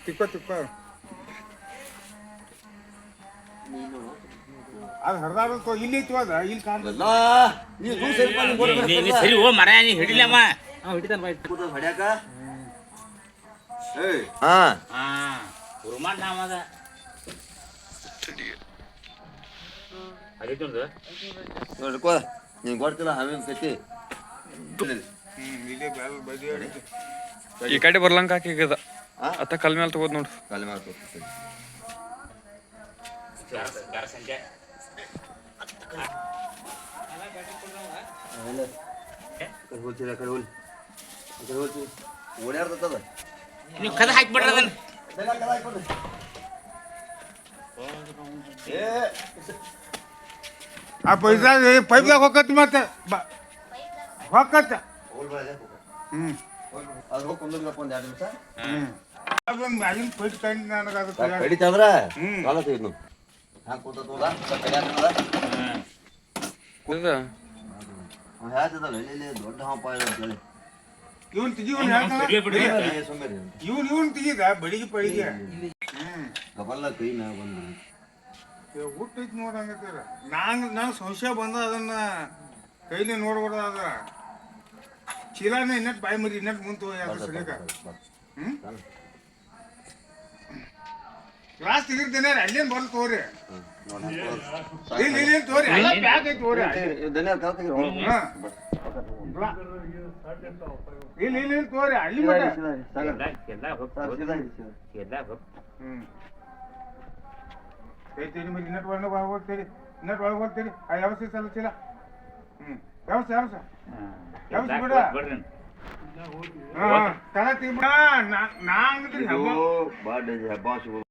ತಿಕ್ಕೋ ತಿಕ್ಕೋ ಅದು ಹರಿದಾಡ ಇಲ್ಲಿ ಇತ್ತು ಅದ ಇಲ್ಲಿ ಕಾಣ್ತಲ್ಲ ಸರಿ ಓ ಮರ ನೀ ಹಿಡಿಲಮ್ಮ ಹಿಡಿತಾನ ಬಾಯ್ ಹೊಡ್ಯಾಕ ಹುರುಮಾನ್ ನಾಮದ ನೋಡ್ಕೋ ನೀನ್ ಗೊತ್ತಿಲ್ಲ ಹಾವೇನ್ ಕತಿ ಇಲ್ಲೇ ಬ್ಯಾಲ್ ಬದಿ ಈ ಕಡೆ ಬರ್ಲಂಕ ಹಾಕಿಗದ ಅತ್ತ ಕಲ್ ಮೇಲೆ ತಗೋದ್ ನೋಡು ಕಾಲಿ ಮಾಡ್ಕೋ ಸಂಜೆ ಓಡ್ಯಾರ್ತದ ನೀವು ಕದ ಹಾಕ್ಬಿಡ್ರಿ ಅದನ್ನ ಆ ಪೈಸಾ ಪೈಪ್ದಾಗ ಹೋಗತ್ ಮತ್ತೆ ಹೋಗತ್ತ ಅದು ಹೋಗಿ ಕುಂದ್ರಪ್ಪ ಒಂದು 2 ನಿಮಿಷ ಅದೊಂದು ಮ್ಯಾಗಿನ ಪೈಟ್ ಕಂಡು ನನಗೆ ಅದು ಕಡಿತಂದ್ರ ಕಾಲ ತೆಗೆದು ಹ್ಯಾಂಗ ಕೂತದ ಹೇಳ್ತದಲ್ಲ ಇಲ್ಲಿ ದೊಡ್ಡ ಹಂಪ ಅಂತೇಳಿ ಇವನ್ ತೆಗಿ ಇವನ್ ತೆಗಿದ ಬಡಿಗೆ ಪಡಿಗೆ ಕಬಲ್ಲ ಕೈ ನಾ ಬಂದ ಊಟ ಐತಿ ನೋಡಂಗತ್ತಾರ ನಂಗೆ ಸಂಶಯ ಬಂದ ಅದನ್ನ ಕೈಲಿ ನೋಡ್ಬೋದ ಅದ ಚೀಲಾನ ಇನ್ನಟ್ ಬಾಯಿ ಮರಿ ಇನ್ನಟ್ ಮುಂತು ಸರಿಯಾಗ ಕ್ಲಾಸ್ ತೆಗಿರ್ತೇನೆ ಅಲ್ಲೇನ್ ಬರ್ಲಿ ತೋರಿ ಇಲ್ಲಿ ತೋರಿ ಎಲ್ಲ ಪ್ಯಾಕ್ ಐತಿ ತೋರಿ ಇಲ್ಲಿ ತೋರಿ ಅಲ್ಲಿ ಇನ್ನಟ್ ಒಳಗೆ ಹೋಗ್ತೀರಿ ಇನ್ನಟ್ ಒಳಗೆ ಹೋಗ್ತೀರಿ ಆ ವ್ಯವಸ್ಥೆ ಸಲ ಚೀಲ ವ್ಯವಸ್ಥೆ ಬಿಡ ತಲೆ ತೆಗಿಬಿಡ ನಾ ಹಬ್ಬ